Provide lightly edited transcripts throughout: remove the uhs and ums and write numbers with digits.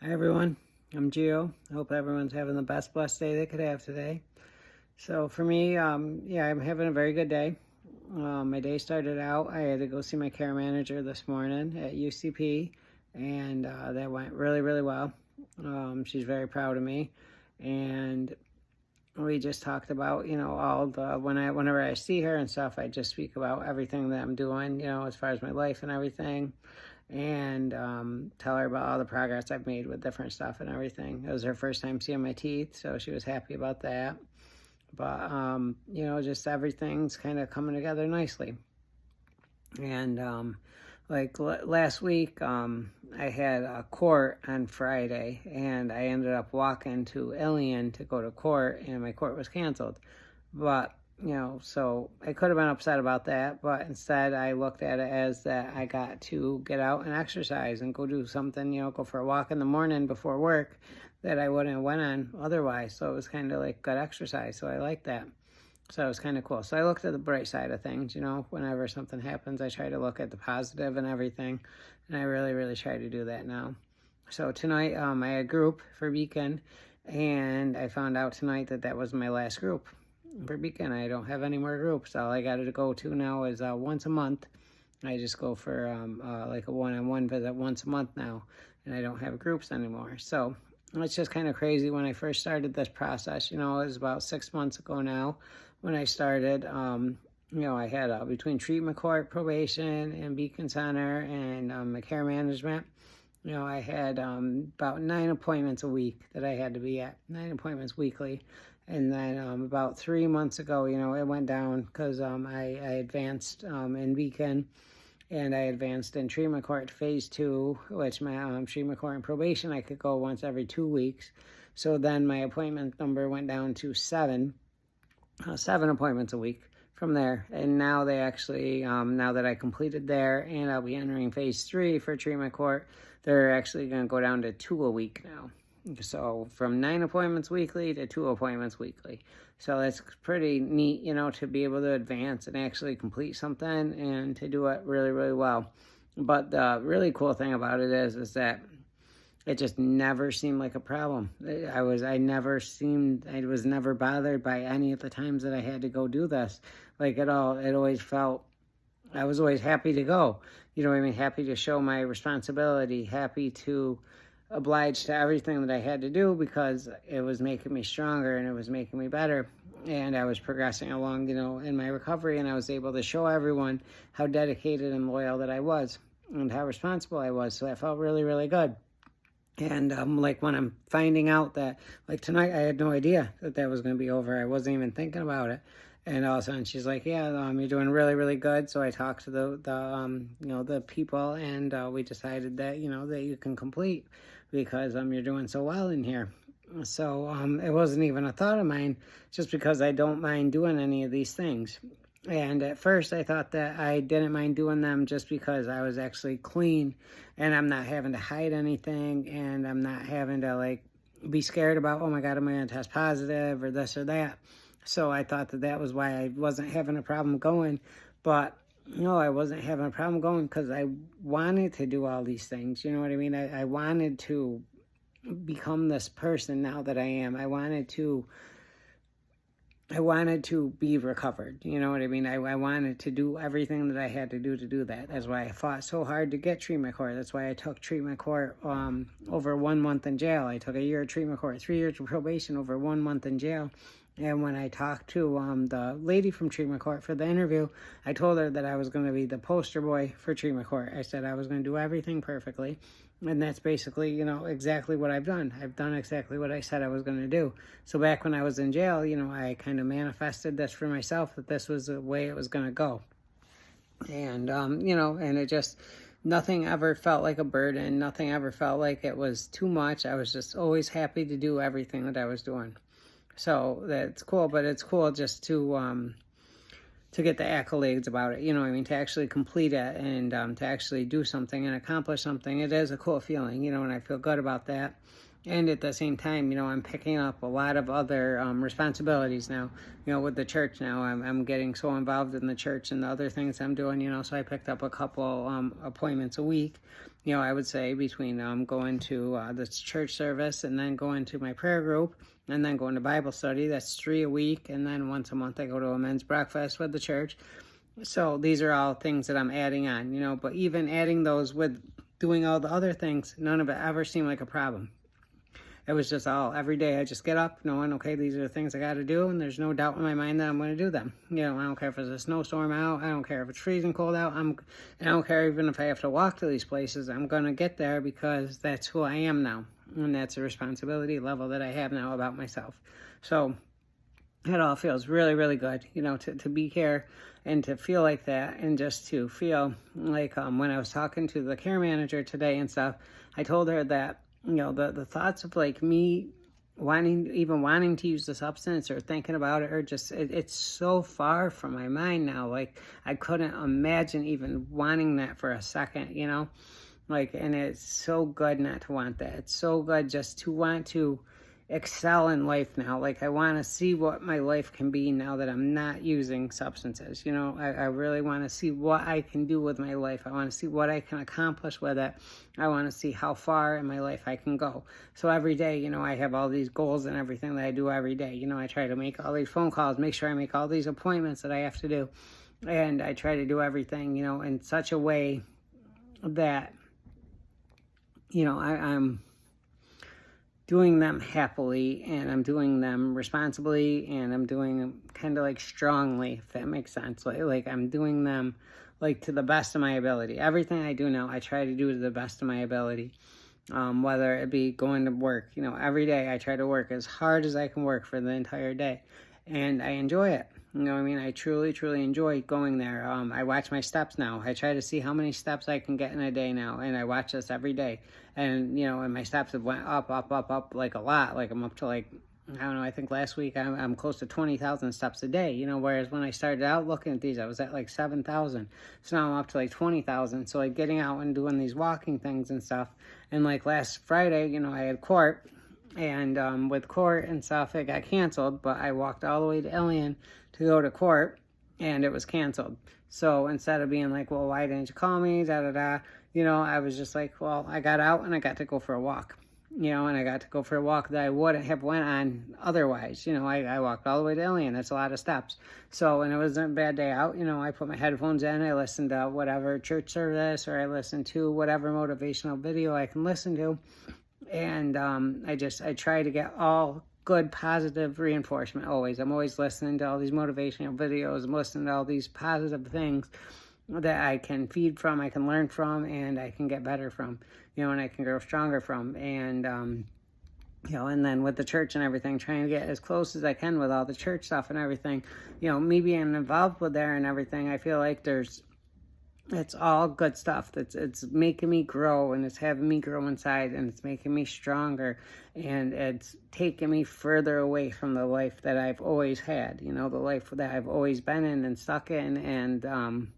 Hi everyone, I'm Gio. I hope everyone's having the best blessed day they could have today. So for me, I'm having a very good day. My day started out, I had to go see my care manager this morning at UCP, and that went really, really well. She's very proud of me, and we just talked about, all the, whenever I see her and stuff, I just speak about everything that I'm doing, as far as my life and everything, and tell her about all the progress I've made with different stuff and everything. It was her first time seeing my teeth, so she was happy about that. But, just everything's kind of coming together nicely. And last week, I had a court on Friday, and I ended up walking to Ilion to go to court, and my court was canceled. But so I could have been upset about that, but instead I looked at it as that I got to get out and exercise and go do something, go for a walk in the morning before work that I wouldn't have went on otherwise. So it was kind of like good exercise. So I like that. So it was kind of cool. So I looked at the bright side of things, whenever something happens, I try to look at the positive and everything. And I really, really try to do that now. So tonight, I had a group for weekend, and I found out tonight that was my last group for weekend. I don't have any more groups. All I got to go to now is once a month. I just go for like a one-on-one visit once a month now, and I don't have groups anymore. So it's just kind of crazy. When I first started this process, it was about 6 months ago now when I started. I had between treatment court, probation, and Beacon Center, and my care management. I had about 9 appointments a week that I had to be at, 9 appointments weekly. And then about 3 months ago, it went down because I advanced in Beacon, and I advanced in treatment court phase 2, which my treatment court and probation, I could go once every 2 weeks. So then my appointment number went down to 7 appointments a week from there. And now they actually, now that I completed there and I'll be entering phase 3 for treatment court, they're actually going to go down to 2 a week now. So from 9 appointments weekly to 2 appointments weekly. So that's pretty neat, to be able to advance and actually complete something and to do it really, really well. But the really cool thing about it is that it just never seemed like a problem. I was never bothered by any of the times that I had to go do this. Like at all, it always felt, I was always happy to go. You know what I mean? Happy to show my responsibility, happy to oblige to everything that I had to do because it was making me stronger and it was making me better. And I was progressing along, in my recovery, and I was able to show everyone how dedicated and loyal that I was and how responsible I was. So that felt really, really good. And like when I'm finding out that, like tonight, I had no idea that was going to be over. I wasn't even thinking about it. And all of a sudden she's like, yeah, you're doing really, really good. So I talked to the people, and we decided that, that you can complete because you're doing so well in here. So it wasn't even a thought of mine, just because I don't mind doing any of these things. And at first I thought that I didn't mind doing them just because I was actually clean and I'm not having to hide anything, and I'm not having to be scared about, oh my God, am I going to test positive or this or that. So I thought that was why I wasn't having a problem going. But no, I wasn't having a problem going because I wanted to do all these things. You know what I mean? I wanted to become this person now that I am. I wanted to be recovered. You know what I mean? I wanted to do everything that I had to do that. That's why I fought so hard to get treatment court. That's why I took treatment court over 1 month in jail. I took a year of treatment court, 3 years of probation, over 1 month in jail. And when I talked to the lady from treatment court for the interview, I told her that I was going to be the poster boy for treatment court. I said I was going to do everything perfectly. And that's basically, exactly what I've done. I've done exactly what I said I was going to do. So back when I was in jail, I kind of manifested this for myself, that this was the way it was going to go. And, and it just, nothing ever felt like a burden. Nothing ever felt like it was too much. I was just always happy to do everything that I was doing. So that's cool, but it's cool just to get the accolades about it, to actually complete it and to actually do something and accomplish something. It is a cool feeling, and I feel good about that. And at the same time, I'm picking up a lot of other responsibilities now, with the church now. I'm getting so involved in the church and the other things I'm doing, so I picked up a couple appointments a week. I would say between going to this church service and then going to my prayer group and then going to Bible study. That's 3 a week. And then once a month I go to a men's breakfast with the church. So these are all things that I'm adding on, but even adding those with doing all the other things, none of it ever seemed like a problem. It was just all, every day I just get up knowing, okay, these are the things I got to do, and there's no doubt in my mind that I'm going to do them. I don't care if it's a snowstorm out, I don't care if it's freezing cold out, I don't care even if I have to walk to these places, I'm going to get there because that's who I am now, and that's a responsibility level that I have now about myself. So it all feels really, really good, to be here and to feel like that, and just to feel like when I was talking to the care manager today and stuff, I told her that, the thoughts of like me wanting to use the substance or thinking about it, or just, it's so far from my mind now. Like, I couldn't imagine even wanting that for a second, and it's so good not to want that. It's so good just to want to excel in life now. Like, I want to see what my life can be now that I'm not using substances. I really want to see what I can do with my life. I want to see what I can accomplish with it. I want to see how far in my life I can go. So every day, I have all these goals and everything that I do every day. I try to make all these phone calls, make sure I make all these appointments that I have to do. And I try to do everything, in such a way that, I'm doing them happily, and I'm doing them responsibly, and I'm doing them kind of like strongly, if that makes sense. Like I'm doing them like to the best of my ability. Everything I do now, I try to do to the best of my ability. Whether it be going to work, every day I try to work as hard as I can work for the entire day, and I enjoy it. I truly, truly enjoy going there. I watch my steps now. I try to see how many steps I can get in a day now, and I watch this every day. And, and my steps have went up, like a lot. Like, I'm up to like, I don't know, I think last week I'm close to 20,000 steps a day, whereas when I started out looking at these, I was at like 7,000. So now I'm up to like 20,000. So like getting out and doing these walking things and stuff. And like last Friday, I had court. And with court and stuff, it got canceled, but I walked all the way to Ilion to go to court, and it was canceled. So instead of being like, well, why didn't you call me, I was just like, well, I got out and I got to go for a walk, and I got to go for a walk that I wouldn't have went on otherwise. I walked all the way to Ilion. That's a lot of steps. So, and it wasn't a bad day out. I put my headphones in, I listened to whatever church service, or I listened to whatever motivational video I can listen to. And I try to get all good, positive reinforcement always. I'm always listening to all these motivational videos. I'm listening to all these positive things that I can feed from, I can learn from, and I can get better from, and I can grow stronger from. And, and then with the church and everything, trying to get as close as I can with all the church stuff and everything, me being involved with there and everything, I feel like it's all good stuff. It's making me grow, and it's having me grow inside, and it's making me stronger, and it's taking me further away from the life that I've always had, the life that I've always been in and stuck in, and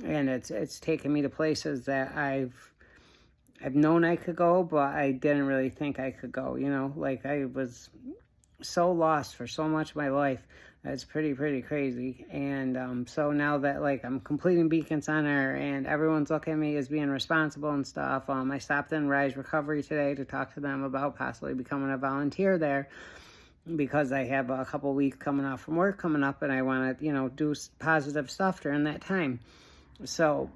it's taken me to places that I've known I could go, but I didn't really think I could go, like I was so lost for so much of my life. It's pretty crazy. And so now that like I'm completing Beacon Center and everyone's looking at me as being responsible and stuff, I stopped in Rise Recovery today to talk to them about possibly becoming a volunteer there, because I have a couple weeks coming off from work coming up, and I want to do positive stuff during that time. So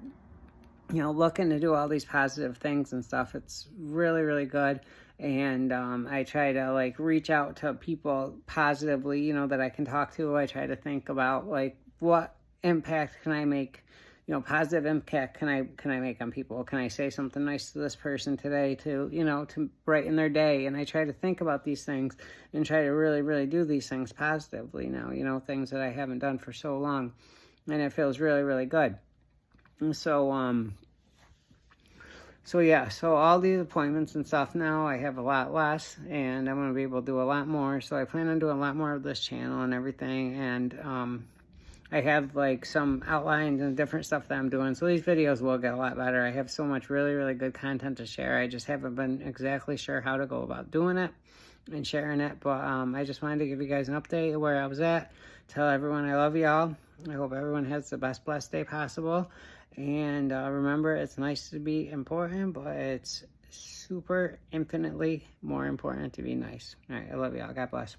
looking to do all these positive things and stuff, it's really good. And I try to like reach out to people positively, that I can talk to. I try to think about like, what impact can I make, positive impact can I make on people? Can I say something nice to this person today to brighten their day? And I try to think about these things and try to really do these things positively now, things that I haven't done for so long. And it feels really good. And so all these appointments and stuff now, I have a lot less, and I'm going to be able to do a lot more. So I plan on doing a lot more of this channel and everything. And I have like some outlines and different stuff that I'm doing. So these videos will get a lot better. I have so much really good content to share. I just haven't been exactly sure how to go about doing it and sharing it. But I just wanted to give you guys an update of where I was at. Tell everyone I love y'all. I hope everyone has the best blessed day possible. And remember, it's nice to be important, but it's super infinitely more important to be nice. All right, I love y'all. God bless.